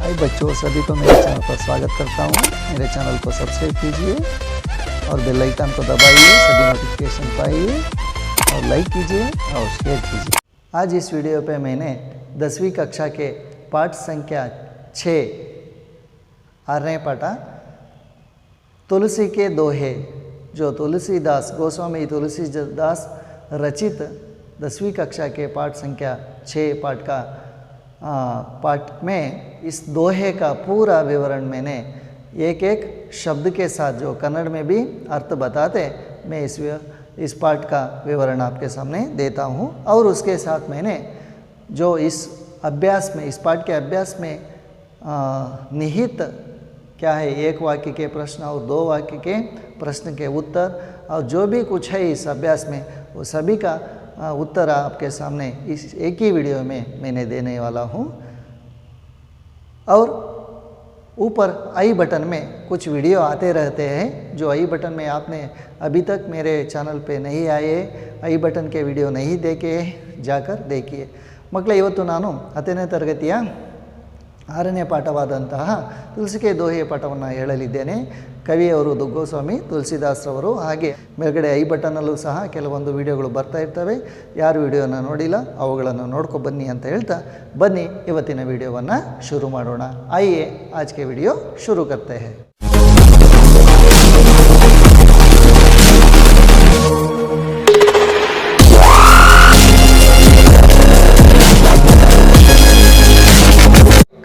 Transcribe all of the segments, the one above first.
हाय बच्चों, सभी को मेरे चैनल पर स्वागत करता हूँ। मेरे चैनल को सब्सक्राइब कीजिए और बेल आइकन को दबाइए, सभी नोटिफिकेशन पाइए और लाइक कीजिए और शेयर कीजिए। आज इस वीडियो पे मैंने 10वीं कक्षा के पाठ संख्या 6 आरने पाठ तुलसी के दोहे जो तुलसीदास गोस्वामी तुलसीदास रचित 10वीं कक्षा के पाठ संख्या 6 पाठ में इस दोहे का पूरा विवरण मैंने एक एक शब्द के साथ जो कन्नड़ में भी अर्थ बताते मैं इस पाठ का विवरण आपके सामने देता हूँ। और उसके साथ मैंने जो इस पाठ के अभ्यास में निहित क्या है, एक वाक्य के प्रश्न और 2 वाक्य के प्रश्न के उत्तर और जो भी कुछ है इस अभ्यास में वो सभी का उत्तर आपके सामने इस एक ही वीडियो में मैंने देने वाला हूँ। और ऊपर आई बटन में कुछ वीडियो आते रहते हैं, जो आई बटन में आपने अभी तक मेरे चैनल पे नहीं आए आई बटन के विडियो नहीं देखे जाकर देखिए। मಕ್ಕಳೇ, ಇವತ್ತು ನಾನು 10ನೇ ತರಗತಿಯ 6ನೇ ಪಾಠವಾದಂತಹ ತುಳಸಿಕೆ ದೋಹೆಯ ಪಾಠವನ್ನು ಹೇಳಲಿದ್ದೇನೆ। ಕವಿಯವರು ಗೋಸ್ವಾಮಿ ತುಳಸಿದಾಸರವರು। ಹಾಗೆ ಮೇಲ್ಗಡೆ ಐ ಬಟನ್ನಲ್ಲೂ ಸಹ ಕೆಲವೊಂದು ವಿಡಿಯೋಗಳು ಬರ್ತಾ ಇರ್ತವೆ। ಯಾರು ವಿಡಿಯೋನ ನೋಡಿಲ್ಲ ಅವುಗಳನ್ನು ನೋಡ್ಕೊ ಬನ್ನಿ ಅಂತ ಹೇಳ್ತಾ ಬನ್ನಿ ಇವತ್ತಿನ ವಿಡಿಯೋವನ್ನು ಶುರು ಮಾಡೋಣ। आइए आज के वीडियो शुरू करते हैं।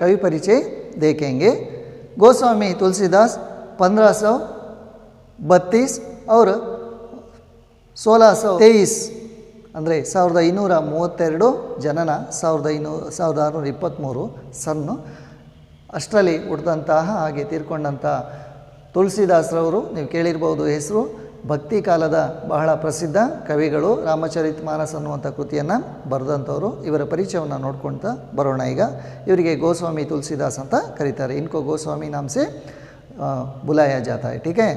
कवि परिचय देखेंगे। गोस्वामी तुलसीदास 1532 और 1623 ಅಂದರೆ 1532 ಜನನ 1623 ಸನ್ನು ಅಷ್ಟರಲ್ಲಿ ಹುಟ್ಟಿದಂತಹ ಹಾಗೆ ತೀರ್ಕೊಂಡಂತಹ ತುಳಸಿದಾಸರವರು ನೀವು ಕೇಳಿರಬಹುದು ಹೆಸರು। ಭಕ್ತಿ ಕಾಲದ ಬಹಳ ಪ್ರಸಿದ್ಧ ಕವಿಗಳು, ರಾಮಚರಿತಮಾನಸ್ ಅನ್ನುವಂಥ ಕೃತಿಯನ್ನು ಬರೆದಂಥವರು। ಇವರ ಪರಿಚಯವನ್ನು ನೋಡ್ಕೊಳ್ತಾ ಬರೋಣ। ಈಗ ಇವರಿಗೆ ಗೋಸ್ವಾಮಿ ತುಳಸಿದಾಸ್ ಅಂತ ಕರೀತಾರೆ। इनको गोस्वामी नाम से बुलाया जाता है, ठीक है।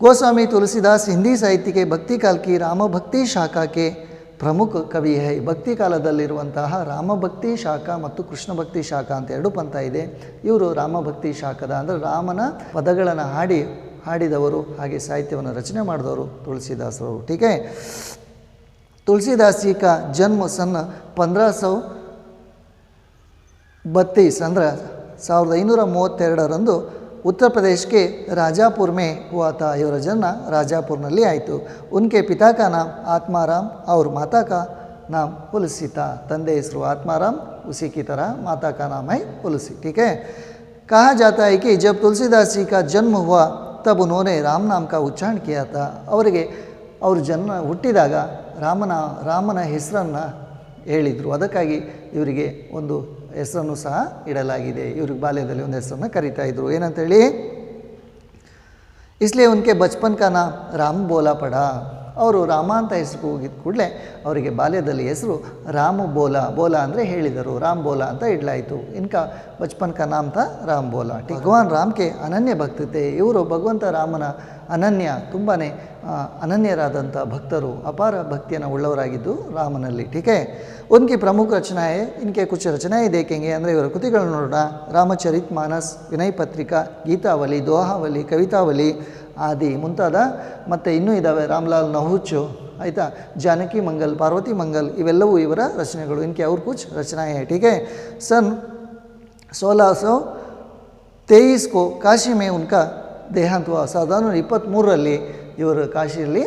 गोस्वामी तुलसीदास हिंदी साहित्य के भक्ति काल की राम भक्ति शाखा के प्रमुख कवि है। ಭಕ್ತಿ ಕಾಲದಲ್ಲಿರುವಂತಹ ರಾಮಭಕ್ತಿ ಶಾಖಾ ಮತ್ತು ಕೃಷ್ಣ ಭಕ್ತಿ ಶಾಖಾ ಅಂತ ಎರಡು ಪಂಥ ಇದೆ। ಇವರು ರಾಮಭಕ್ತಿ ಶಾಖದ ಅಂದರೆ ರಾಮನ ಪದಗಳನ್ನು ಹಾಡಿದವರು ಹಾಗೆ ಸಾಹಿತ್ಯವನ್ನು ರಚನೆ ಮಾಡಿದವರು ತುಳಸಿದಾಸರವರು, ठीक है। तुलसीदास जी का जन्म सन 1532 ಅಂದರೆ 1532 उत्तर प्रदेश के राजापुर में हुआ था। ಇವರ ಜನ್ಮ ರಾಜಾಪುರ್ನಲ್ಲಿ ಆಯಿತು। उनके पिता का नाम आत्माराम और माता का नाम तुलसी था। ತಂದೆ ಹೆಸರು आत्माराम, उसी की तरह माता का नाम है तुलसी, ठीक है। कहा जाता है कि जब तुलसीदास जी का जन्म हुआ तब उन्होंने राम नाम का उच्चारण किया था। ಅವರಿಗೆ ಅವರು ಜನ್ಮ ಹುಟ್ಟಿದಾಗ ರಾಮನ ಹೆಸರನ್ನು ಹೇಳಿದರು, ಅದಕ್ಕಾಗಿ ಇವರಿಗೆ ಒಂದು ಹೆಸರನ್ನು ಸಹ ಇಡಲಾಗಿದೆ। ಇವ್ರಿಗೆ ಬಾಲ್ಯದಲ್ಲಿ ಒಂದು ಹೆಸರನ್ನು ಕರೀತಾ ಇದ್ರು, ಏನಂತ ಹೇಳಿ, इसलिए उनके बचपन का नाम राम बोला पड़ा। ಅವರು ರಾಮ ಅಂತ ಹೆಸರು ಹೋಗಿದ್ದ ಕೂಡಲೇ ಅವರಿಗೆ ಬಾಲ್ಯದಲ್ಲಿ ಹೆಸರು ರಾಮ ಬೋಲಾ ಅಂದರೆ ಹೇಳಿದರು, ರಾಮ್ ಬೋಲಾ ಅಂತ ಇಡಲಾಯಿತು। इनका बचपन का नाम था राम बोला। भगवान राम के अनन्य भक्त थे। ಇವರು ಭಗವಂತ ರಾಮನ ಅನನ್ಯ ತುಂಬಾ ಅನನ್ಯರಾದಂಥ ಭಕ್ತರು, ಅಪಾರ ಭಕ್ತಿಯನ್ನು ಉಳ್ಳವರಾಗಿದ್ದು ರಾಮನಲ್ಲಿ, ठीक है। उनकी प्रमुख रचनाएं, इनके कुछ रचनाएं देखेंगे ಅಂದರೆ ಇವರ ಕೃತಿಗಳನ್ನು ನೋಡೋಣ। ರಾಮಚರಿತಮಾನಸ್, ವಿನಯ ಪತ್ರಿಕಾ, ಗೀತಾವಲಿ, ದೋಹಾವಲಿ, ಕವಿತಾವಲಿ ಆದಿ ಮುಂತಾದ ಮತ್ತು ಇನ್ನೂ ಇದ್ದಾವೆ। ರಾಮಲಾಲ್ ನಹುಚು ಆಯಿತಾ, जानकी मंगल, पार्वती मंगल ಇವೆಲ್ಲವೂ ಇವರ ರಚನೆಗಳು। इनके और कुछ रचनाएं हैं, ठीक है। सन 1623 को काशी में उनका देहांत हुआ। 1923 ಇವರು ಕಾಶಿಯಲ್ಲಿ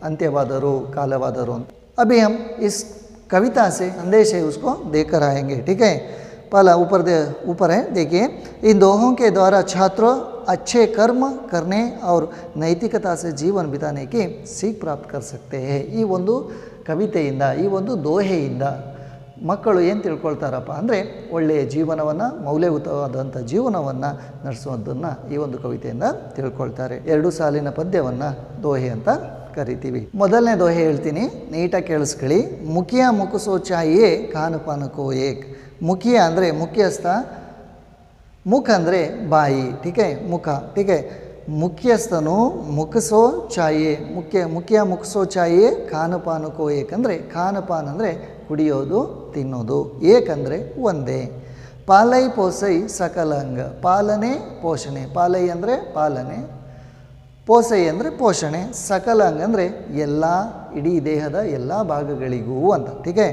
ಅಂತ್ಯವಾದರು, ಕಾಲವಾದರು। अभी हम इस कविता से संदेश है उसको देकर आएंगे, ठीक है। पहला ऊपर है, देखिए। इन दोहों के द्वारा छात्रों अच्छे कर्म करने और नैतिकता से जीवन बिताने की सीख प्राप्त कर सकते हैं। ಈ ಒಂದು ಕವಿತೆಯಿಂದ, ಈ ಒಂದು ದೋಹೆಯಿಂದ ಮಕ್ಕಳು ಏನು ತಿಳ್ಕೊಳ್ತಾರಪ್ಪ ಅಂದರೆ ಒಳ್ಳೆಯ ಜೀವನವನ್ನು, ಮೌಲ್ಯಯುತವಾದಂಥ ಜೀವನವನ್ನು ನಡೆಸೋದನ್ನು ಈ ಒಂದು ಕವಿತೆಯಿಂದ ತಿಳ್ಕೊಳ್ತಾರೆ। 2 ಸಾಲಿನ ಪದ್ಯವನ್ನು ದೋಹೆ ಅಂತ ಕರಿತೀವಿ। ಮೊದಲನೇ ದೋಹೆ ಹೇಳ್ತೀನಿ, ನೀಟಾಗಿ ಕೇಳಿಸ್ಕೊಳ್ಳಿ। ಮುಖಿಯ ಮುಖಸೋ ಚಾಹಿಯೇ ಖಾನಪಾನಕೋ ಏಕ್। ಮುಖಿಯ ಅಂದರೆ ಮುಖ್ಯಸ್ಥ, ಮುಖ ಅಂದರೆ ಬಾಯಿ, ठीक है, ಮುಖ, ठीक है। ಮುಖ್ಯಸ್ಥನು ಮುಖಸೋ ಚಾಹಿಯೇ, ಮುಖ್ಯ ಮುಖಸೋ ಚಾಹಿಯೇ ಖಾನಪಾನಕೋ ಏಕ್ ಅಂದರೆ ಖಾನಪಾನ ಅಂದರೆ ಕುಡಿಯೋದು, ತಿನ್ನೋದು, ಏಕ್ ಅಂದರೆ ಒಂದೇ। ಪಾಲೈ ಪೋಸೈ ಸಕಲಾಂಗ, ಪಾಲನೆ ಪೋಷಣೆ, ಪಾಲೈ ಅಂದರೆ ಪಾಲನೆ, ಪೋಸೈ ಅಂದರೆ ಪೋಷಣೆ, ಸಕಲಾಂಗ ಅಂದರೆ ಎಲ್ಲ ಇಡೀ ದೇಹದ ಎಲ್ಲ ಭಾಗಗಳಿಗೂ ಅಂತ. ಟೀಕೆ.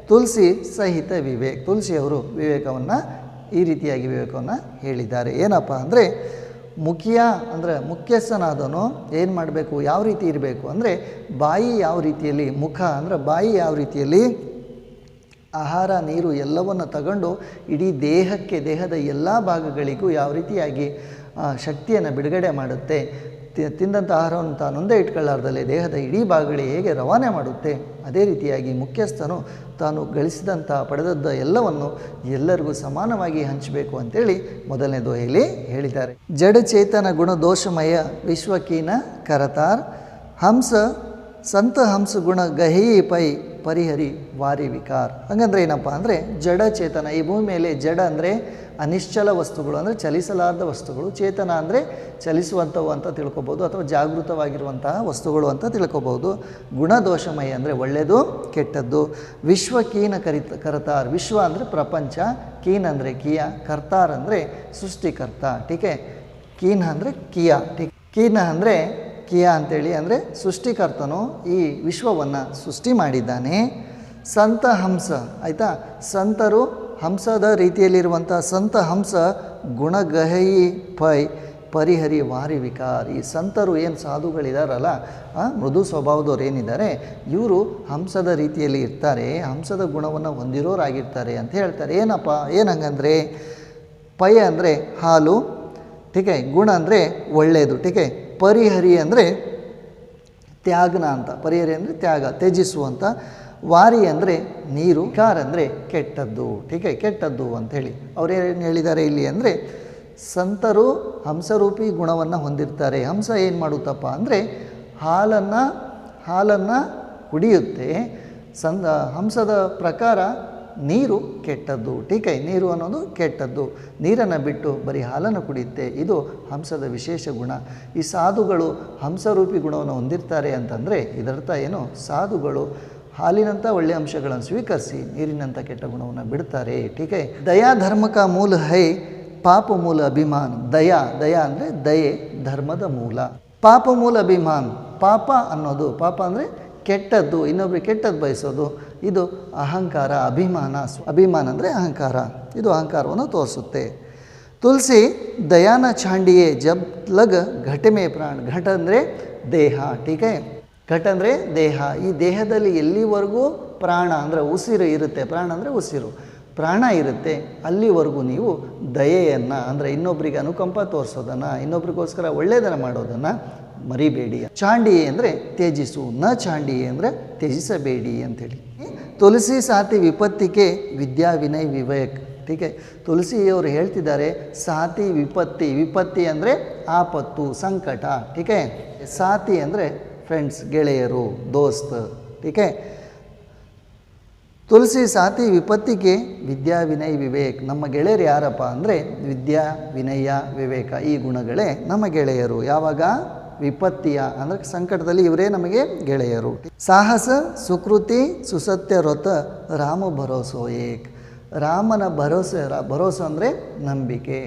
ತುಳಸಿ ಸಹಿತ ವಿವೇಕ್, ತುಳಸಿಯವರು ವಿವೇಕವನ್ನು ಈ ರೀತಿಯಾಗಿ ವಿವೇಕವನ್ನು ಹೇಳಿದ್ದಾರೆ. ಏನಪ್ಪ ಅಂದರೆ ಮುಖ್ಯ ಅಂದರೆ ಮುಖ್ಯಸ್ಥನಾದನು ಏನು ಮಾಡಬೇಕು, ಯಾವ ರೀತಿ ಇರಬೇಕು ಅಂದರೆ ಬಾಯಿ ಯಾವ ರೀತಿಯಲ್ಲಿ, ಮುಖ ಅಂದರೆ ಬಾಯಿ ಯಾವ ರೀತಿಯಲ್ಲಿ ಆಹಾರ ನೀರು ಎಲ್ಲವನ್ನು ತಗೊಂಡು ಇಡೀ ದೇಹಕ್ಕೆ, ದೇಹದ ಎಲ್ಲ ಭಾಗಗಳಿಗೂ ಯಾವ ರೀತಿಯಾಗಿ ಶಕ್ತಿಯನ್ನು ಬಿಡುಗಡೆ ಮಾಡುತ್ತೆ, ತಿಂದಂಥ ಆಹಾರವನ್ನು ತಾನೊಂದೇ ಇಟ್ಕೊಳ್ಳಾರ್ದಲ್ಲೇ ದೇಹದ ಇಡೀ ಭಾಗಗಳಿಗೆ ಹೇಗೆ ರವಾನೆ ಮಾಡುತ್ತೆ, ಅದೇ ರೀತಿಯಾಗಿ ಮುಖ್ಯಸ್ಥನು ತಾನು ಗಳಿಸಿದಂಥ ಪಡೆದದ್ದ ಎಲ್ಲವನ್ನು ಎಲ್ಲರಿಗೂ ಸಮಾನವಾಗಿ ಹಂಚಬೇಕು ಅಂತೇಳಿ ಮೊದಲನೇ ದೋಹೆಯಲ್ಲಿ ಹೇಳಿದ್ದಾರೆ. ಜಡಚೇತನ ಗುಣದೋಷಮಯ ವಿಶ್ವಕೀನ ಕರತಾರ್ ಹಂಸ ಸಂತ ಹಂಸ ಗುಣ ಗಹಿ ಪೈ ಪರಿಹರಿ ವಾರಿ ವಿಕಾರ. ಹಂಗಂದ್ರೆ ಏನಪ್ಪ ಅಂದರೆ ಜಡಚೇತನ, ಈ ಭೂಮಿ ಮೇಲೆ ಜಡ ಅಂದರೆ ಅನಿಶ್ಚಲ ವಸ್ತುಗಳು, ಅಂದರೆ ಚಲಿಸಲಾರದ ವಸ್ತುಗಳು, ಚೇತನ ಅಂದರೆ ಚಲಿಸುವಂಥವು ಅಂತ ತಿಳ್ಕೊಬೋದು, ಅಥವಾ ಜಾಗೃತವಾಗಿರುವಂತಹ ವಸ್ತುಗಳು ಅಂತ ತಿಳ್ಕೊಬೋದು. ಗುಣದೋಷಮಯ ಅಂದರೆ ಒಳ್ಳೆಯದು ಕೆಟ್ಟದ್ದು. ವಿಶ್ವಕೀನ ಕರತಾರ್, ವಿಶ್ವ ಅಂದರೆ ಪ್ರಪಂಚ, ಕೀನ್ ಅಂದರೆ ಕಿಯ, ಕರ್ತಾರ್ ಅಂದರೆ ಸೃಷ್ಟಿಕರ್ತ. ಟೀಕೆ. ಕೀನ್ ಅಂದರೆ ಕಿಯ, ಕೀನ ಅಂದರೆ ಕಿಯ ಅಂತೇಳಿ ಅಂದರೆ ಸೃಷ್ಟಿಕರ್ತನು ಈ ವಿಶ್ವವನ್ನು ಸೃಷ್ಟಿ ಮಾಡಿದ್ದಾನೆ. ಸಂತ ಹಂಸ, ಆಯಿತಾ, ಸಂತರು ಹಂಸದ ರೀತಿಯಲ್ಲಿರುವಂಥ ಸಂತ ಹಂಸ ಗುಣಗಹಯಿ ಪೈ ಪರಿಹರಿ ವಾರಿ ವಿಕಾರ. ಈ ಸಂತರು ಏನು ಸಾಧುಗಳಿದಾರಲ್ಲ, ಮೃದು ಸ್ವಭಾವದವ್ರು ಏನಿದ್ದಾರೆ, ಇವರು ಹಂಸದ ರೀತಿಯಲ್ಲಿ ಇರ್ತಾರೆ, ಹಂಸದ ಗುಣವನ್ನು ಹೊಂದಿರೋರಾಗಿರ್ತಾರೆ ಅಂತ ಹೇಳ್ತಾರೆ. ಏನಪ್ಪ, ಏನಂಗಂದರೆ ಪೈ ಅಂದರೆ ಹಾಲು, ಟೀಕೆ, ಗುಣ ಅಂದರೆ ಒಳ್ಳೆಯದು, ಟೀಕೆ, ಪರಿಹರಿ ಅಂದರೆ ತ್ಯಾಗನ ಅಂತ, ಪರಿಹರಿ ಅಂದರೆ ತ್ಯಾಗ, ತ್ಯಜಿಸುವಂಥ, ವಾರಿ ಅಂದರೆ ನೀರು, ವಿಕಾರ ಅಂದರೆ ಕೆಟ್ಟದ್ದು, ಟೀಕೆ, ಕೆಟ್ಟದ್ದು ಅಂಥೇಳಿ ಅವರೇನು ಹೇಳಿದ್ದಾರೆ ಇಲ್ಲಿ ಅಂದರೆ ಸಂತರು ಹಂಸರೂಪಿ ಗುಣವನ್ನು ಹೊಂದಿರ್ತಾರೆ. ಹಂಸ ಏನು ಮಾಡುತ್ತಪ್ಪ ಅಂದರೆ ಹಾಲನ್ನು ಕುಡಿಯುತ್ತೆ. ಹಂಸದ ಪ್ರಕಾರ ನೀರು ಕೆಟ್ಟದ್ದು, ಟೀಕೆ, ನೀರು ಅನ್ನೋದು ಕೆಟ್ಟದ್ದು, ನೀರನ್ನು ಬಿಟ್ಟು ಬರೀ ಹಾಲನ್ನು ಕುಡಿಯುತ್ತೆ, ಇದು ಹಂಸದ ವಿಶೇಷ ಗುಣ. ಈ ಸಾಧುಗಳು ಹಂಸರೂಪಿ ಗುಣವನ್ನು ಹೊಂದಿರ್ತಾರೆ ಅಂತಂದರೆ ಇದರರ್ಥ ಏನು, ಸಾಧುಗಳು ಹಾಲಿನಂಥ ಒಳ್ಳೆಯ ಅಂಶಗಳನ್ನು ಸ್ವೀಕರಿಸಿ ನೀರಿನಂಥ ಕೆಟ್ಟ ಗುಣವನ್ನು ಬಿಡ್ತಾರೆ. ಟೀಕೆ. ದಯಾ ಧರ್ಮಕ ಮೂಲ ಹೈ ಪಾಪ ಮೂಲ ಅಭಿಮಾನ್. ದಯಾ ಅಂದರೆ ದಯೆ ಧರ್ಮದ ಮೂಲ. ಪಾಪ ಮೂಲ ಅಭಿಮಾನ್, ಪಾಪ ಅನ್ನೋದು, ಪಾಪ ಅಂದರೆ ಕೆಟ್ಟದ್ದು, ಇನ್ನೊಬ್ಬರಿಗೆ ಕೆಟ್ಟದ್ದು ಬಯಸೋದು, ಇದು ಅಹಂಕಾರ, ಅಭಿಮಾನ ಅಂದರೆ ಅಹಂಕಾರ, ಇದು ಅಹಂಕಾರವನ್ನು ತೋರಿಸುತ್ತೆ. ತುಳಸಿ ದಯಾನ ಛಾಂಡಿಯೇ ಜಬ್ ಲಗ್ ಘಟ ಮೇ ಪ್ರಾಣ. ಘಟ ಅಂದರೆ ದೇಹ, ಟೀಕೆ, ಘಟ ಅಂದರೆ ದೇಹ. ಈ ದೇಹದಲ್ಲಿ ಎಲ್ಲಿವರೆಗೂ ಪ್ರಾಣ ಅಂದರೆ ಉಸಿರು ಇರುತ್ತೆ, ಪ್ರಾಣ ಅಂದರೆ ಉಸಿರು, ಪ್ರಾಣ ಇರುತ್ತೆ, ಅಲ್ಲಿವರೆಗೂ ನೀವು ದಯೆಯನ್ನು ಅಂದರೆ ಇನ್ನೊಬ್ಬರಿಗೆ ಅನುಕಂಪ ತೋರಿಸೋದನ್ನು, ಇನ್ನೊಬ್ರಿಗೋಸ್ಕರ ಒಳ್ಳೆಯದನ್ನು ಮಾಡೋದನ್ನು ಮರಿಬೇಡಿ. ಚಾಂಡಿಯೇ ಅಂದರೆ ತ್ಯಜಿಸು, ನ ಚಾಂಡಿಯೇ ಅಂದರೆ ತ್ಯಜಿಸಬೇಡಿ ಅಂಥೇಳಿ. ತುಳಸಿ ಸಾತಿ ವಿಪತ್ತಿಗೆ ವಿದ್ಯಾ ವಿನಯ್ ವಿವೇಕ್. ಟೀಕೆ. ತುಳಸಿಯವರು ಹೇಳ್ತಿದ್ದಾರೆ ಸಾತಿ ವಿಪತ್ತಿ ಅಂದರೆ ಆಪತ್ತು, ಸಂಕಟ, ಟೀಕೆ. ಸಾತಿ ಅಂದರೆ ಫ್ರೆಂಡ್ಸ್, ಗೆಳೆಯರು, ದೋಸ್ತ್, ಟೀಕೆ. ತುಳಸಿ ಸಾತಿ ವಿಪತ್ತಿಗೆ ವಿದ್ಯಾ ವಿನಯ್ ವಿವೇಕ್. ನಮ್ಮ ಗೆಳೆಯರು ಯಾರಪ್ಪ ಅಂದರೆ ವಿದ್ಯಾ ವಿನಯ ವಿವೇಕ, ಈ ಗುಣಗಳೇ ನಮ್ಮ ಗೆಳೆಯರು. ಯಾವಾಗ ವಿಪತ್ತಿಯ ಅಂದರೆ ಸಂಕಟದಲ್ಲಿ ಇವರೇ ನಮಗೆ ಗೆಳೆಯರು. ಸಾಹಸ ಸುಕೃತಿ ಸುಸತ್ಯ ವ್ರತ ರಾಮ ಭರೋಸೋ ಏಕ್. ರಾಮನ ಭರೋಸೆ ಅಂದರೆ ನಂಬಿಕೆ.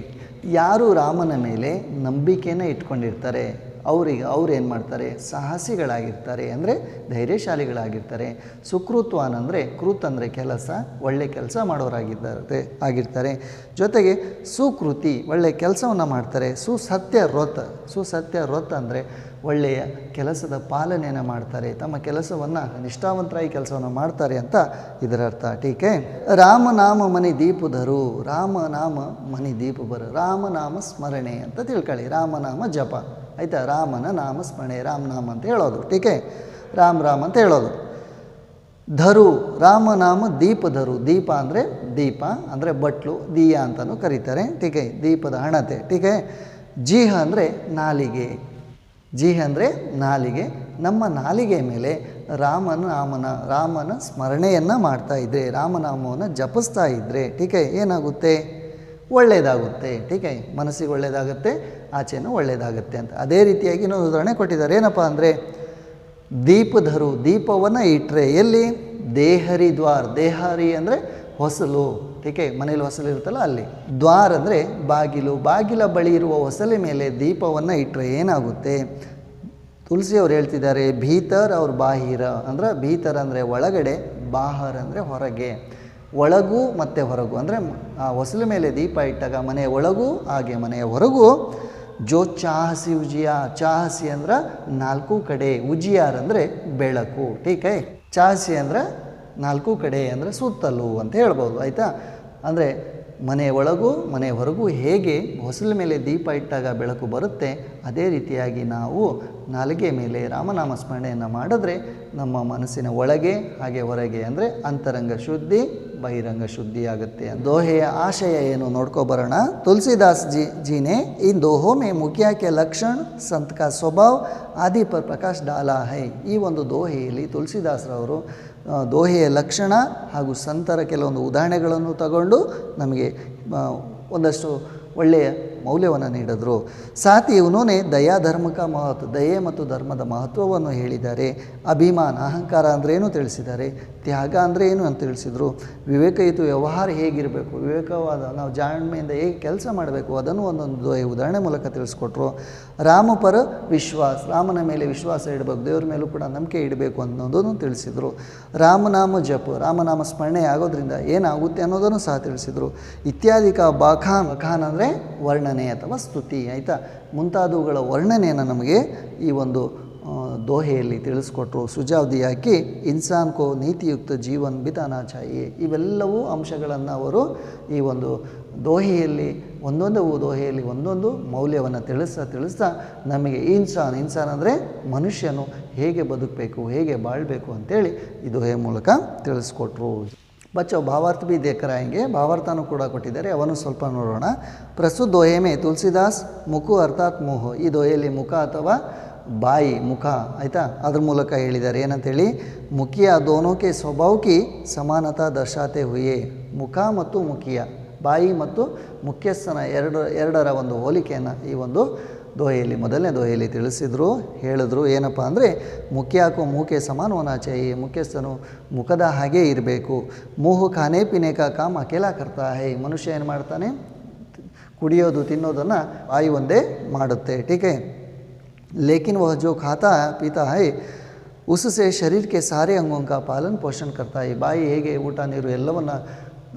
ಯಾರು ರಾಮನ ಮೇಲೆ ನಂಬಿಕೆನೇ ಇಟ್ಕೊಂಡಿರ್ತಾರೆ ಅವ್ರು ಏನು ಮಾಡ್ತಾರೆ, ಸಾಹಸಿಗಳಾಗಿರ್ತಾರೆ, ಅಂದರೆ ಧೈರ್ಯಶಾಲಿಗಳಾಗಿರ್ತಾರೆ. ಸುಕೃತ್ವಾನ್ ಅಂದರೆ ಕೃತ್ ಅಂದರೆ ಕೆಲಸ, ಒಳ್ಳೆ ಕೆಲಸ ಆಗಿರ್ತಾರೆ. ಜೊತೆಗೆ ಸುಕೃತಿ ಒಳ್ಳೆಯ ಕೆಲಸವನ್ನು ಮಾಡ್ತಾರೆ. ಸುಸತ್ಯ ವ್ರತ ಅಂದರೆ ಒಳ್ಳೆಯ ಕೆಲಸದ ಪಾಲನೆಯನ್ನು ಮಾಡ್ತಾರೆ, ತಮ್ಮ ಕೆಲಸವನ್ನು ನಿಷ್ಠಾವಂತರಾಗಿ ಕೆಲಸವನ್ನು ಮಾಡ್ತಾರೆ ಅಂತ ಇದರ ಅರ್ಥ. ಟೀಕೆ. ರಾಮನಾಮ ಮನಿ ದೀಪಧರು. ರಾಮನಾಮ ಮನಿ ದೀಪ ಬರು, ರಾಮನಾಮ ಸ್ಮರಣೆ ಅಂತ ತಿಳ್ಕೊಳ್ಳಿ, ರಾಮನಾಮ ಜಪ, ಆಯಿತಾ. ರಾಮನ ನಾಮ ಸ್ಮರಣೆ, ರಾಮನಾಮ ಅಂತ ಹೇಳೋದು, ಟೀಕೆ, ರಾಮ್ ಅಂತ ಹೇಳೋದು. ಧರು, ರಾಮನಾಮ ದೀಪಧರು. ದೀಪ ಅಂದರೆ ಬಟ್ಲು, ದೀಯ ಅಂತಲೂ ಕರೀತಾರೆ, ಟೀಕೆ, ದೀಪದ ಹಣತೆ, ಟೀಕೆ. ಜೀಹ ಅಂದರೆ ನಾಲಿಗೆ. ನಮ್ಮ ನಾಲಿಗೆ ಮೇಲೆ ರಾಮನ ಸ್ಮರಣೆಯನ್ನು ಮಾಡ್ತಾ ಇದ್ದರೆ, ರಾಮನಾಮವನ್ನು ಜಪಿಸ್ತಾ ಇದ್ದರೆ, ಟೀಕೆ, ಏನಾಗುತ್ತೆ, ಒಳ್ಳೆಯದಾಗುತ್ತೆ, ಟೀಕೆ, ಮನಸ್ಸಿಗೆ ಒಳ್ಳೆಯದಾಗುತ್ತೆ, ಆಚೆನೂ ಒಳ್ಳೆಯದಾಗುತ್ತೆ ಅಂತ. ಅದೇ ರೀತಿಯಾಗಿ ಇನ್ನೊಂದು ಉದಾಹರಣೆ ಕೊಟ್ಟಿದ್ದಾರೆ. ಏನಪ್ಪ ಅಂದರೆ ದೀಪಧರು, ದೀಪವನ್ನು ಇಟ್ಟರೆ ಎಲ್ಲಿ, ದೇಹರಿ ಅಂದರೆ ಹೊಸಲು, ಟೀಕೆ ಮನೇಲಿ ಹೊಸಲು ಇರುತ್ತಲ್ಲ ಅಲ್ಲಿ. ದ್ವಾರ ಅಂದರೆ ಬಾಗಿಲು, ಬಾಗಿಲ ಬಳಿ ಇರುವ ಹೊಸಲೆ ಮೇಲೆ ದೀಪವನ್ನು ಇಟ್ಟರೆ ಏನಾಗುತ್ತೆ? ತುಳಸಿಯವ್ರು ಹೇಳ್ತಿದ್ದಾರೆ ಭೀತರ್ ಅವ್ರ ಬಾಹಿರ, ಅಂದರೆ ಭೀತರ್ ಅಂದರೆ ಒಳಗಡೆ, ಬಾಹರ್ ಅಂದರೆ ಹೊರಗೆ. ಒಳಗೂ ಮತ್ತು ಹೊರಗೂ ಅಂದರೆ ಆ ಹೊಸಲ ಮೇಲೆ ದೀಪ ಇಟ್ಟಾಗ ಮನೆಯ ಒಳಗೂ ಹಾಗೆ ಮನೆಯ ಹೊರಗೂ ಜೋ ಚಾಹಸಿ ಉಜಿಯಾ, ಚಾಹಸಿ ಅಂದ್ರೆ ನಾಲ್ಕು ಕಡೆ, ಉಜಿಯಾರ್ ಅಂದರೆ ಬೆಳಕು, ಟೀಕೆ. ಚಾಹಸಿ ಅಂದರೆ ನಾಲ್ಕು ಕಡೆ ಅಂದರೆ ಸುತ್ತಲೂ ಅಂತ ಹೇಳ್ಬೋದು, ಆಯಿತಾ. ಅಂದರೆ ಮನೆಯ ಒಳಗೂ ಮನೆಯ ಹೊರಗೂ ಹೇಗೆ ಹೊಸಲ ಮೇಲೆ ದೀಪ ಇಟ್ಟಾಗ ಬೆಳಕು ಬರುತ್ತೆ, ಅದೇ ರೀತಿಯಾಗಿ ನಾವು ನಾಲಿಗೆ ಮೇಲೆ ರಾಮನಾಮ ಸ್ಮರಣೆಯನ್ನು ಮಾಡಿದ್ರೆ ನಮ್ಮ ಮನಸ್ಸಿನ ಒಳಗೆ ಹಾಗೆ ಹೊರಗೆ ಅಂದರೆ ಅಂತರಂಗ ಶುದ್ಧಿ ಬಹಿರಂಗ ಶುದ್ಧಿ ಆಗುತ್ತೆ. ದೋಹೆಯ ಆಶಯ ಏನು ನೋಡ್ಕೊಬರೋಣ. ತುಳಸಿದಾಸ್ जीने इन दोहों में मुखिया के लक्षण, संत का स्वभाव आदि पर प्रकाश डाला है. ಈ ಒಂದು ದೋಹೆಯಲ್ಲಿ ತುಳಸಿದಾಸರವರು ದೋಹೆಯ ಲಕ್ಷಣ ಹಾಗೂ ಸಂತರ ಕೆಲವೊಂದು ಉದಾಹರಣೆಗಳನ್ನು ತಗೊಂಡು ನಮಗೆ ಒಂದಷ್ಟು ಒಳ್ಳೆಯ ಮೌಲ್ಯವನ್ನು ನೀಡಿದ್ರು. ಸಾಥಿ ಉನ್ನೋನೆ ದಯಾ ಧರ್ಮಕ ಮಹತ್ವ, ದಯೆ ಮತ್ತು ಧರ್ಮದ ಮಹತ್ವವನ್ನು ಹೇಳಿದ್ದಾರೆ. ಅಭಿಮಾನ ಅಹಂಕಾರ ಅಂದರೆ ಏನು ತಿಳಿಸಿದ್ದಾರೆ. ತ್ಯಾಗ ಅಂದರೆ ಏನು ಅಂತ ತಿಳಿಸಿದರು. ವಿವೇಕಯುತ ವ್ಯವಹಾರ ಹೇಗಿರಬೇಕು, ವಿವೇಕವಾದ ನಾವು ಜಾಣ್ಮೆಯಿಂದ ಹೇಗೆ ಕೆಲಸ ಮಾಡಬೇಕು ಅದನ್ನು ಒಂದೊಂದು ಉದಾಹರಣೆ ಮೂಲಕ ತಿಳಿಸ್ಕೊಟ್ರು. ರಾಮಪರ ವಿಶ್ವಾಸ, ರಾಮನ ಮೇಲೆ ವಿಶ್ವಾಸ ಇಡಬೇಕು, ದೇವ್ರ ಮೇಲೂ ಕೂಡ ನಂಬಿಕೆ ಇಡಬೇಕು ಅನ್ನೋದನ್ನು ತಿಳಿಸಿದರು. ರಾಮನಾಮ ಜಪ, ರಾಮನಾಮ ಸ್ಮರಣೆ ಆಗೋದ್ರಿಂದ ಏನಾಗುತ್ತೆ ಅನ್ನೋದನ್ನು ಸಹ ತಿಳಿಸಿದರು. ಇತ್ಯಾದಿಕ ಬಖಾನ್, ಬಖಾನ್ ಅಂದರೆ ವರ್ಣನೆ ಅಥವಾ ಸ್ತುತಿ, ಆಯಿತಾ. ಮುಂತಾದವುಗಳ ವರ್ಣನೆಯನ್ನು ನಮಗೆ ಈ ಒಂದು ದೋಹೆಯಲ್ಲಿ ತಿಳಿಸ್ಕೊಟ್ರು. ಸುಜಾವ್ ದಿಯಾ ಕಿ ಇನ್ಸಾನ್ ಕೋ ನೀತಿಯುಕ್ತ ಜೀವನ್ ಬಿತಾನಾ ಚಾಹಿಯೆ, ಇವೆಲ್ಲವೂ ಅಂಶಗಳನ್ನು ಅವರು ಈ ಒಂದು ದೋಹೆಯಲ್ಲಿ ದೋಹೆಯಲ್ಲಿ ಒಂದೊಂದು ಮೌಲ್ಯವನ್ನು ತಿಳಿಸ್ತಾ ನಮಗೆ ಇನ್ಸಾನ್ ಅಂದರೆ ಮನುಷ್ಯನು ಹೇಗೆ ಬದುಕಬೇಕು, ಹೇಗೆ ಬಾಳಬೇಕು ಅಂತೇಳಿ ಈ ದೋಹೆಯ ಮೂಲಕ ತಿಳಿಸ್ಕೊಟ್ರು. ಬಚ್ಚೋ ಭಾವಾರ್ಥ ಭೀ ದೇಖರಾಯಂಗೆ, ಭಾವಾರ್ಥನೂ ಕೂಡ ಕೊಟ್ಟಿದ್ದಾರೆ, ಅವನು ಸ್ವಲ್ಪ ನೋಡೋಣ. ಪ್ರಸ್ತುತ ದೋಹೆ ಮೇ ತುಳಸಿದಾಸ್ ಮುಖು ಅರ್ಥಾತ್ ಮೋಹ, ಈ ದೋಹೆಯಲ್ಲಿ ಮುಖ ಅಥವಾ ಬಾಯಿ, ಮುಖ, ಆಯಿತಾ, ಅದ್ರ ಮೂಲಕ ಹೇಳಿದ್ದಾರೆ. ಏನಂತೇಳಿ, ಮುಖಿಯ ದೋನೋಕೆ ಸ್ವಭಾವಕ್ಕೆ ಸಮಾನತಾ ದರ್ಶಾತೆ ಹುಯೆ. ಮುಖ ಮತ್ತು ಮುಖಿಯ, ಬಾಯಿ ಮತ್ತು ಮುಖ್ಯಸ್ಥನ ಎರಡರ ಒಂದು ಹೋಲಿಕೆಯನ್ನು ಈ ಒಂದು ದೋಹೆಯಲ್ಲಿ ಮೊದಲನೇ ದೋಹೆಯಲ್ಲಿ ಹೇಳಿದ್ರು. ಏನಪ್ಪ ಅಂದರೆ ಮುಖ್ಯಾಕೋ ಮೂಕೆ ಸಮಾನ ಹೋನಾ ಚಾಹಿಯೆ, ಮುಖ್ಯಸ್ಥನು ಮುಖದ ಹಾಗೆ ಇರಬೇಕು. ಮೂಹು ಖಾನೆ ಪಿನೆ ಕಾ ಕಾಮ್ ಅಕೇಲಾ ಕರ್ತಾ ಹೈ, ಮನುಷ್ಯ ಏನು ಮಾಡ್ತಾನೆ, ಕುಡಿಯೋದು ತಿನ್ನೋದನ್ನು ಬಾಯಿ ಒಂದೇ ಮಾಡುತ್ತೆ, ಟೀಕೆ. लेकिन वह जो खाता पीता है उससे शरीर के सारे अंगों का पालन पोषण करता है. ಬಾಯಿ ಹೇಗೆ ಊಟ ನೀರು ಎಲ್ಲವನ್ನು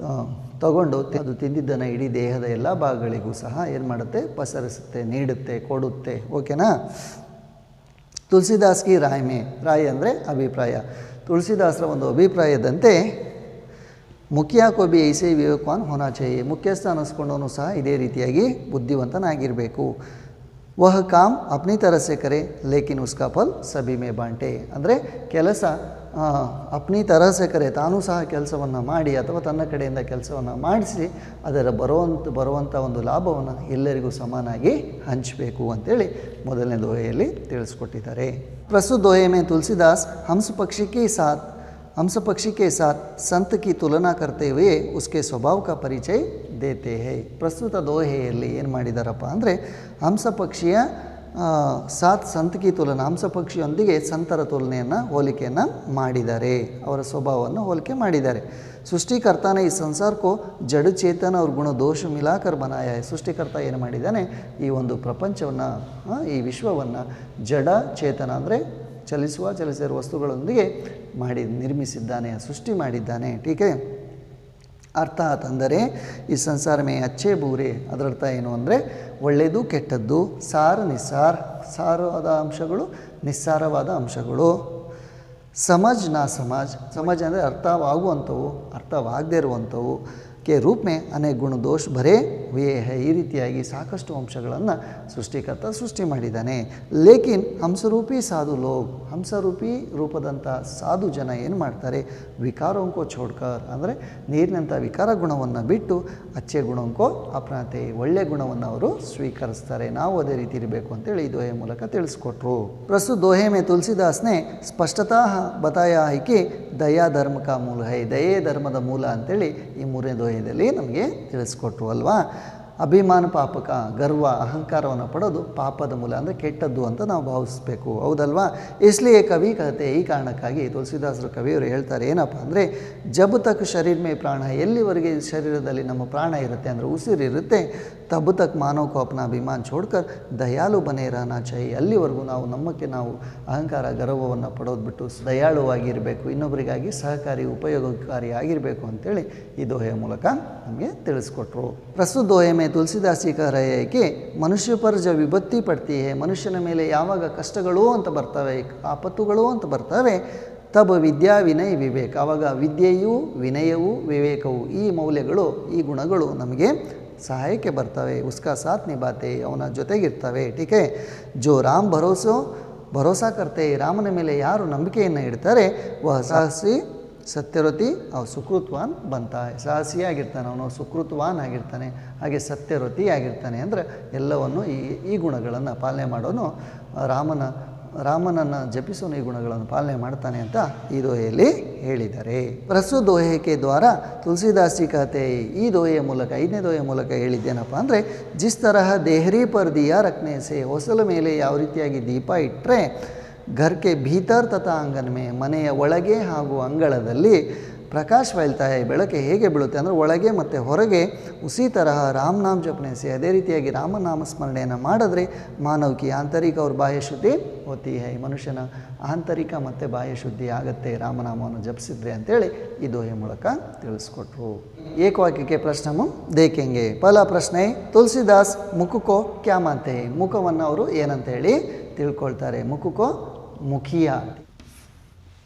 ತಗೊಂಡು ಅದು ತಿಂದಿದ್ದನ್ನು ಇಡೀ ದೇಹದ ಎಲ್ಲ ಭಾಗಗಳಿಗೂ ಸಹ ಏನು ಮಾಡುತ್ತೆ, ಪಸರಿಸುತ್ತೆ, ನೀಡುತ್ತೆ, ಕೊಡುತ್ತೆ, ಓಕೆನಾ. ತುಳಸಿದಾಸ್ ಕಿ ರಾಯ್ ಮೇ, ರಾಯ್ ಅಂದರೆ ಅಭಿಪ್ರಾಯ. ತುಳಸಿದಾಸರ ಒಂದು ಅಭಿಪ್ರಾಯದಂತೆ ಮುಖಿಯಾ ಕೋ ಬಿ ಐಸೆ ವಿವೇಕವಾನ್ ಹೋನಾ ಚಾಹಿಯೆ, ಮುಖ್ಯಸ್ಥ ಅನ್ನಿಸ್ಕೊಂಡವನು ಸಹ ಇದೇ ರೀತಿಯಾಗಿ ಬುದ್ಧಿವಂತನಾಗಿರಬೇಕು. ವಹ ಕಾಮ್ ಅಪ್ನಿ ಥರ ಸೆ ಕರೆ ಲೇಕಿನ್ ಉಸ್ಕಾ ಫಲ್ ಸಭಿ ಮೇ ಬಾಂಟೆ, ಅಂದರೆ ಕೆಲಸ ಅಪ್ನಿ ಥರ ಸೆ ಕರೆ, ತಾನೂ ಸಹ ಕೆಲಸವನ್ನು ಮಾಡಿ ಅಥವಾ ತನ್ನ ಕಡೆಯಿಂದ ಕೆಲಸವನ್ನು ಮಾಡಿಸಿ ಅದರ ಬರುವಂಥ ಒಂದು ಲಾಭವನ್ನು ಎಲ್ಲರಿಗೂ ಸಮಾನಾಗಿ ಹಂಚಬೇಕು ಅಂತೇಳಿ ಮೊದಲನೇ ದೋಹೆಯಲ್ಲಿ ತಿಳಿಸ್ಕೊಟ್ಟಿದ್ದಾರೆ. ಪ್ರಸ್ತುತ ದೋಹೆ ಮೇ ತುಳಸಿದಾಸ್ ಹಂಸ पक्षी के साथ संत की तुलना करते हुए उसके स्वभाव का परिचय देते हैं. ಪ್ರಸ್ತುತ ದೋಹೆಯಲ್ಲಿ ಏನು ಮಾಡಿದಾರಪ್ಪ ಅಂದರೆ ಹಂಸ ಪಕ್ಷಿಯ ಸಾತ್ ಸಂತಕಿ ತುಲನಾ, ಹಂಸ ಪಕ್ಷಿಯೊಂದಿಗೆ ಸಂತರ ಹೋಲಿಕೆಯನ್ನು ಮಾಡಿದ್ದಾರೆ, ಅವರ ಸ್ವಭಾವವನ್ನು ಹೋಲಿಕೆ ಮಾಡಿದ್ದಾರೆ. ಸೃಷ್ಟಿಕರ್ತಾನೆ ಈ ಸಂಸಾರಕ್ಕೂ ಜಡ ಚೇತನ ಅವ್ರ ಗುಣ ದೋಷ ಮಿಲಾಕರ್ ಬನಾಯ, ಸೃಷ್ಟಿಕರ್ತ ಏನು ಮಾಡಿದ್ದಾನೆ, ಈ ಒಂದು ಪ್ರಪಂಚವನ್ನು, ಈ ವಿಶ್ವವನ್ನು ಜಡ ಚೇತನ ಅಂದರೆ ಚಲಿಸಿರುವ ವಸ್ತುಗಳೊಂದಿಗೆ ನಿರ್ಮಿಸಿದ್ದಾನೆ, ಸೃಷ್ಟಿ ಮಾಡಿದ್ದಾನೆ, ಟೀಕೆ. ಅರ್ಥಾತ್ ಅಂದರೆ ಈ ಸಂಸಾರ ಮೇ ಅಚ್ಚೆ ಬೂರೆ, ಅದರರ್ಥ ಏನು ಅಂದರೆ ಒಳ್ಳೆಯದು ಕೆಟ್ಟದ್ದು, ಸಾರ ನಿಸ್ಸಾರ, ಸಾರವಾದ ಅಂಶಗಳು ನಿಸ್ಸಾರವಾದ ಅಂಶಗಳು, ಸಮಜ್ ನಾ ಸಮಾಜ್ ಅಂದರೆ ಅರ್ಥವಾಗುವಂಥವು ಅರ್ಥವಾಗದೇ ಇರುವಂಥವು, ಕೆ ರೂಪ ಮೇ ಅನೇಕ ಗುಣ ದೋಷ ಭರೇ ಹುಯೇ ಹೈ, ಈ ರೀತಿಯಾಗಿ ಸಾಕಷ್ಟು ಅಂಶಗಳನ್ನು ಸೃಷ್ಟಿಕರ್ತ ಸೃಷ್ಟಿ ಮಾಡಿದ್ದಾನೆ. ಲೇಕಿನ್ ಹಂಸರೂಪಿ ಸಾಧು ಲೋಗ್, ಹಂಸರೂಪಿ ರೂಪದಂಥ ಸಾಧು ಜನ ಏನು ಮಾಡ್ತಾರೆ, ವಿಕಾರೋಂಕೋ ಛೋಡ್ಕರ್ ಅಂದರೆ ನೀರಿನಂಥ ವಿಕಾರ ಗುಣವನ್ನು ಬಿಟ್ಟು ಅಚ್ಚೆ ಗುಣಂಕೋ ಅಪ್ರಾತೆ, ಒಳ್ಳೆಯ ಗುಣವನ್ನು ಅವರು ಸ್ವೀಕರಿಸ್ತಾರೆ. ನಾವು ಅದೇ ರೀತಿ ಇರಬೇಕು ಅಂತೇಳಿ ಈ ದೋಹೆ ಮೂಲಕ ತಿಳಿಸ್ಕೊಟ್ರು. ಪ್ರಸ್ತುತ ದೋಹೆ ಮೇ ತುಳಸಿದಾಸ್ನೇ ಸ್ಪಷ್ಟತಾ ಬತಾಯ ಹೈ ಕಿ ದಯಾ ಧರ್ಮ ಕಾ ಮೂಲ ಹೈ, ದಯೆ ಧರ್ಮದ ಮೂಲ ಅಂತೇಳಿ ಈ ಮೂರನೇ ದೋಹೆಯಲ್ಲಿ ನಮಗೆ ತಿಳಿಸ್ಕೊಟ್ರು ಅಲ್ವಾ. ಅಭಿಮಾನ ಪಾಪಕ, ಗರ್ವ ಅಹಂಕಾರವನ್ನು ಪಡೋದು ಪಾಪದ ಮೂಲ, ಅಂದರೆ ಕೆಟ್ಟದ್ದು ಅಂತ ನಾವು ಭಾವಿಸಬೇಕು, ಹೌದಲ್ವಾ. ಇಸ್ಲಿಯೇ ಕವಿ ಕತೆ, ಈ ಕಾರಣಕ್ಕಾಗಿ ತುಳಸಿದಾಸರು ಕವಿಯವರು ಹೇಳ್ತಾರೆ ಏನಪ್ಪ ಅಂದರೆ, ಜಬ್ ತಕ್ ಶರೀರ ಮೇ ಪ್ರಾಣ, ಎಲ್ಲಿವರೆಗೆ ಶರೀರದಲ್ಲಿ ನಮ್ಮ ಪ್ರಾಣ ಇರುತ್ತೆ ಅಂದರೆ ಉಸಿರಿರುತ್ತೆ, ತಬ್ ತಕ್ ಮಾನವ ಕೋ ಅಪ್ನಾ ಅಭಿಮಾನ್ छोड़कर ದಯಾಳು ಬನೇ रहना चाहिए, ಅಲ್ಲಿವರೆಗೂ ನಾವು ನಮ್ಮಕ್ಕೆ ನಾವು ಅಹಂಕಾರ ಗರ್ವವನ್ನು ಪಡೋದು ಬಿಟ್ಟು ದಯಾಳುವಾಗಿರಬೇಕು, ಇನ್ನೊಬ್ಬರಿಗಾಗಿ ಸಹಕಾರಿ ಉಪಯೋಗಕಾರಿ ಆಗಿರಬೇಕು ಅಂತೇಳಿ ಈ ದೋಹೆಯ ಮೂಲಕ ನಮಗೆ ತಿಳಿಸ್ಕೊಟ್ರು. ಪ್ರಸ್ತುತ ದೋಹೆ ಮೇ ತುಳಸಿದಾಸಿ ಕಹ ರಹೆ ಹೈ ಕಿ ಮನುಷ್ಯ ಪರ್ ಜಬ್ ವಿಪತ್ತಿ ಪಡ್ತಿ ಹೈ, ಮನುಷ್ಯನ ಮೇಲೆ ಯಾವಾಗ ಕಷ್ಟಗಳು ಅಂತ ಬರ್ತವೆ, ಆಪತ್ತುಗಳು ಅಂತ ಬರ್ತವೆ, ತಬ್ ವಿದ್ಯಾ ವಿನಯ ವಿವೇಕ, ಆವಾಗ ವಿದ್ಯೆಯು ವಿನಯವು ವಿವೇಕವು ಈ ಮೌಲ್ಯಗಳು ಈ ಗುಣಗಳು ನಮಗೆ ಸಹಾಯಕ್ಕೆ ಬರ್ತವೆ. ಉಸ್ಕಾ ಸಾಥ್ ನಿಭಾತೆ, ಅವನ ಜೊತೆಗಿರ್ತವೆ. ಟೀಕೆ ಜೋ ರಾಮ್ ಭರೋಸಾ ಕರ್ತೆ, ರಾಮನ ಮೇಲೆ ಯಾರು ನಂಬಿಕೆಯನ್ನು ಇಡ್ತಾರೆ, ವಹ ಸಾಹಸಿ ಸತ್ಯರತಿ ಅವು ಸುಕೃತ್ವಾನ್ ಬಂತಾಯ, ಸಾಹಸಿಯಾಗಿರ್ತಾನೆ ಅವನು, ಸುಕೃತ್ವಾನ್ ಆಗಿರ್ತಾನೆ, ಹಾಗೆ ಸತ್ಯರತಿ ಆಗಿರ್ತಾನೆ. ಅಂದರೆ ಎಲ್ಲವನ್ನು ಈ ಗುಣಗಳನ್ನು ಪಾಲನೆ ಮಾಡೋನು ರಾಮನನ್ನು ಜಪಿಸೋನು ಈ ಗುಣಗಳನ್ನು ಪಾಲನೆ ಮಾಡ್ತಾನೆ ಅಂತ ಈ ದೋಹೆಯಲ್ಲಿ ಹೇಳಿದ್ದಾರೆ. ಪ್ರಸ್ತುತ ದೋಹೆಗೆ ದ್ವಾರ ತುಳಸಿದಾಸಿ ಕತೆ, ಈ ದೋಹೆಯ ಮೂಲಕ 5ನೇ ದೋಹೆಯ ಮೂಲಕ ಹೇಳಿದ್ದೇನಪ್ಪ ಅಂದರೆ, ಜಿಸ್ ತರಹ ದೇಹರಿ ಪರ್ ದಿಯಾ ರಖನೆ ಸೆ, ಹೊಸಲ ಮೇಲೆ ಯಾವ ರೀತಿಯಾಗಿ ದೀಪ ಇಟ್ಟರೆ ಘರ್ಕೆ ಭೀತರ್ ತಥಾ ಅಂಗನ ಮೇ, ಮನೆಯ ಒಳಗೆ ಹಾಗೂ ಅಂಗಳದಲ್ಲಿ ಪ್ರಕಾಶ್ ಫೈಲ್ತಾ ಹೈ, ಬೆಳಕೆ ಹೇಗೆ ಬೀಳುತ್ತೆ ಅಂದರೆ ಒಳಗೆ ಮತ್ತು ಹೊರಗೆ, ಉಸಿ ತರಹ ರಾಮನಾಮ ಜಪನೆ ಸೆ, ಅದೇ ರೀತಿಯಾಗಿ ರಾಮನಾಮ ಸ್ಮರಣೆಯನ್ನು ಮಾಡಿದ್ರೆ ಮಾನವಕಿ ಆಂತರಿಕ ಅವ್ರ ಬಾಹ್ಯ ಶುದ್ಧಿ ಹೋತಿ ಹೈ, ಮನುಷ್ಯನ ಆಂತರಿಕ ಮತ್ತು ಬಾಹ್ಯ ಶುದ್ಧಿ ಆಗುತ್ತೆ ರಾಮನಾಮವನ್ನು ಜಪಿಸಿದ್ರೆ ಅಂತೇಳಿ ಈ ದೋಹೆ ಮೂಲಕ ತಿಳಿಸ್ಕೊಟ್ರು. ಏಕವಾಕ್ಯಕ್ಕೆ ಪ್ರಶ್ನೆ ದೇಖೆಂಗೆ. ಪಹಲ ಪ್ರಶ್ನೆ, ತುಳಸಿದಾಸ್ ಮುಖಕೋ ಕ್ಯಾ ಮಾನ್ತೆ ಹೈ, ಮುಖವನ್ನು ಅವರು ಏನಂತ ಹೇಳಿ ತಿಳ್ಕೊಳ್ತಾರೆ, ಮುಖಕೋ ಮುಖಿಯಾ.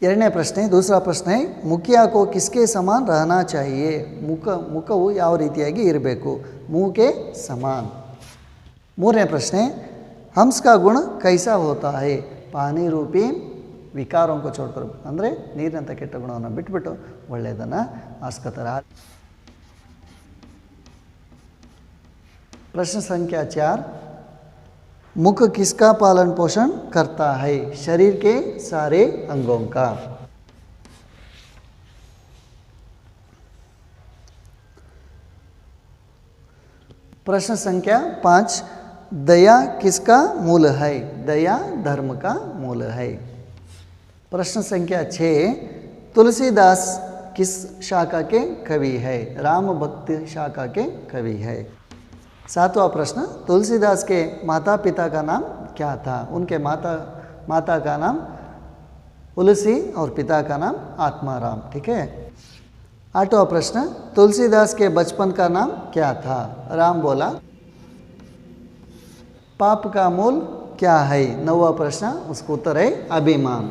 ಎರಡನೇ ಪ್ರಶ್ನೆ, ದೂಸರಾ ಪ್ರಶ್ನೆ, ಮುಖಿಯಾ ಕೋ ಕಿಸ್ಕೆ ಸಮಾನ್ ರಹನಾ ಚಾಹಿಯೇ, ಮುಖವು ಯಾವ ರೀತಿಯಾಗಿ ಇರಬೇಕು, ಮುಖಕ್ಕೆ ಸಮಾನ್. ಮೂರನೇ ಪ್ರಶ್ನೆ, ಹಂಸ್ ಕಾ ಗುಣ ಕೈಸಾ ಹೋತಾ ಹೈ, ಪಾನಿ ರೂಪಿ ವಿಕಾರೋಂ ಕೋ ಚೋಡ್ಕರ್, ಅಂದರೆ ನೀರಿನಂಥ ಕೆಟ್ಟ ಗುಣವನ್ನು ಬಿಟ್ಬಿಟ್ಟು ಒಳ್ಳೆಯದನ್ನು ಆಸ್ಕತರ. ಪ್ರಶ್ನೆ ಸಂಖ್ಯಾ 4, मुख किसका पालन पोषण करता है, शरीर के सारे अंगों का. प्रश्न संख्या 5, दया किसका मूल है, दया धर्म का मूल है. प्रश्न संख्या 6, तुलसीदास किस शाखा के कवि है, राम भक्ति शाखा के कवि है. 7वां प्रश्न, तुलसीदास के माता पिता का नाम क्या था, उनके माता का नाम तुलसी और पिता का नाम आत्माराम. ठीक है. 8वां प्रश्न, तुलसीदास के बचपन का नाम क्या था, राम बोला. पाप का मूल क्या है. 9वां प्रश्न, उसका उत्तर है अभिमान.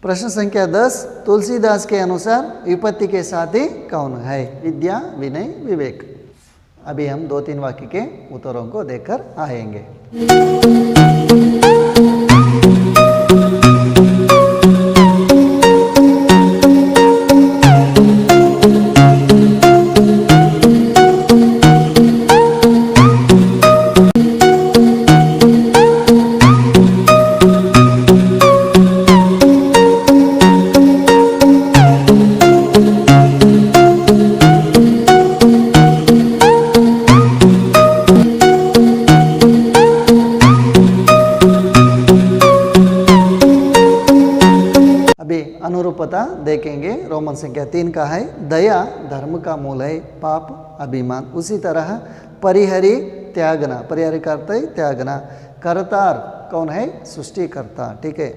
प्रश्न संख्या 10, तुलसीदास के अनुसार विपत्ति के साथी कौन है, विद्या विनय विवेक. अभी हम 2-3 वाक्य के उत्तरों को देखकर आएंगे. अनुरूपता देखेंगे. रोमन संख्या 3 का है, दया धर्म का मूल है, पाप अभिमान. उसी तरह परिहरी त्यागना, परिहरी करते त्यागना. करतार कौन है, सृष्टिकर्ता. ठीक है.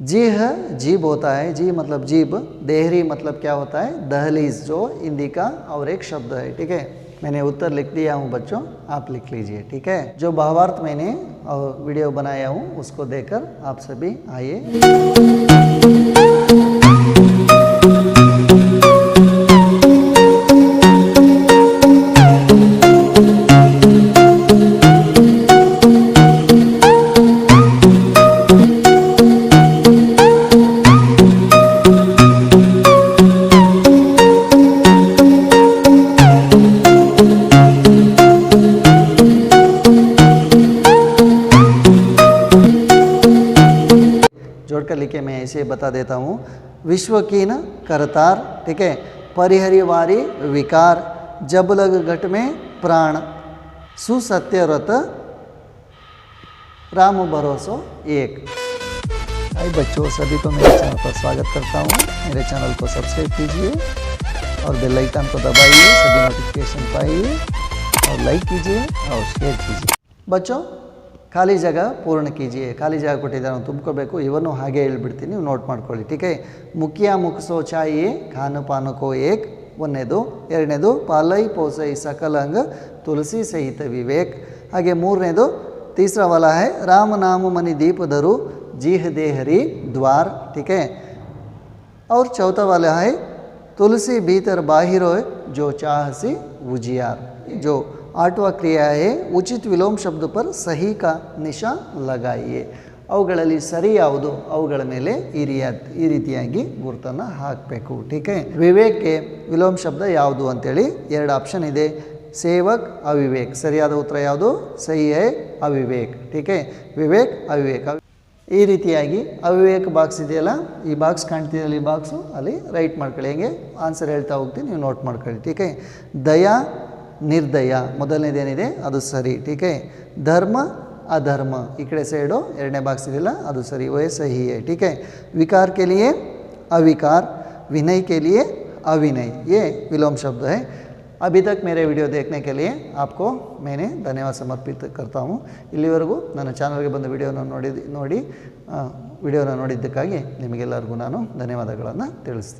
जीह जीभ होता है, जी मतलब जीभ. देहरी मतलब क्या होता है, दहलीज, जो हिंदी का और एक शब्द है. ठीक है. मैंने उत्तर लिख दिया हूँ बच्चों, आप लिख लीजिए. ठीक है. जो भावार्थ मैंने वीडियो बनाया हूँ उसको देखकर आप सभी आइए. जोड़कर लिखे, मैं ऐसे बता देता हूँ. विश्वकीन करतार. ठीक है. परिहरिवारी विकार, जब लग घट में प्राण, सुसत्य व्रत, राम भरोसो एक। हाय बच्चों, सभी को मेरे चैनल पर स्वागत करता हूँ। मेरे चैनल को सब्सक्राइब कीजिए और बेल आइकन को दबाइए, सभी नोटिफिकेशन पाइए और लाइक कीजिए और शेयर कीजिए। बच्चों, ಖಾಲಿ ಜಾಗ ಪೂರ್ಣ ಕೀಜಿಯೆ. ಖಾಲಿ ಜಾಗ ಕೊಟ್ಟಿದ್ದಾರೆ, ನಾವು ತುಂಬ್ಕೋಬೇಕು. ಇವನ್ನು ಹಾಗೆ ಹೇಳ್ಬಿಡ್ತೀನಿ, ನೀವು ನೋಟ್ ಮಾಡ್ಕೊಳ್ಳಿ. ಟೀಕೆ. ಮುಖ್ಯ ಮುಖಸೋ ಚಾಯಿಯೆ ಖಾನ ಪಾನಕೋ ಏಕ್, ಒಂದನೇದು. ಎರಡನೇದು ಪಾಲೈ ಪೋಸೈ ಸಕಲಂಗ ತುಳಸಿ ಸಹಿತ ವಿವೇಕ್. ಹಾಗೆ ಮೂರನೇದು तीसरा वाला है राम नाम मनि दीप धरु जीह दे हरि द्वार, ठीक है। और चौथा वाला है तुलसी भीतर बाहिर हो जो चाहसी उजियार। जो आठवां क्रिया है उचित विलोम शब्द पर सही का निशान लगाइए। ಅವುಗಳಲ್ಲಿ ಸರಿ ಯಾವುದು ಅವುಗಳ ಮೇಲೆ ಈ ರೀತಿಯಾಗಿ ಗುರುತನ್ನು ಹಾಕಬೇಕು, ಟೀಕೆ. ವಿವೇಕ್ಗೆ ವಿಲೋಮ ಶಬ್ದ ಯಾವುದು ಅಂತೇಳಿ ಎರಡು ಆಪ್ಷನ್ ಇದೆ. ಸೇವಕ್, ಅವಿವೇಕ್. ಸರಿಯಾದ ಉತ್ತರ ಯಾವುದು? ಸಹಿ ಹೈ ಅವಿವೇಕ್, ಟೀಕೆ. ವಿವೇಕ್, ಅವಿವೇಕ್. ಈ ರೀತಿಯಾಗಿ ಅವಿವೇಕ್ ಬಾಕ್ಸ್ ಇದೆಯಲ್ಲ, ಈ ಬಾಕ್ಸ್ ಕಾಣ್ತಿದೆಯಲ್ಲ, ಈ ಬಾಕ್ಸು ಅಲ್ಲಿ ರೈಟ್ ಮಾಡ್ಕೊಳ್ಳಿ. ಹೆಂಗೆ ಆನ್ಸರ್ ಹೇಳ್ತಾ ಹೋಗ್ತೀನಿ, ನೀವು ನೋಟ್ ಮಾಡ್ಕೊಳ್ಳಿ, ಟೀಕೆ. ದಯಾ, ನಿರ್ದಯ ಮೊದಲನೇದೇನಿದೆ ಅದು ಸರಿ, ಟೀಕೆ. ಧರ್ಮ, अधर्म ಈ ಕಡೆ ಸೈಡು ಎರಡನೇ ಬಾಕ್ಸ್ ಇದೆಯಲ್ಲ ಅದು ಸರಿ, ವೇ ಸಹಿ है, ठीक है। विकार के लिए अविकार, विनय के लिए अविनय, ये विलोम शब्द है। अभी तक मेरे वीडियो देखने के लिए आपको मैंने धन्यवाद समर्पित करता हूँ. ಇಲ್ಲಿವರೆಗೂ ನನ್ನ ಚಾನಲ್ಗೆ ಬಂದ ವಿಡಿಯೋನ ನೋಡಿದ್ದಕ್ಕಾಗಿ ನಿಮಗೆಲ್ಲರಿಗೂ ನಾನು ಧನ್ಯವಾದಗಳನ್ನು ತಿಳಿಸ್ತೀನಿ.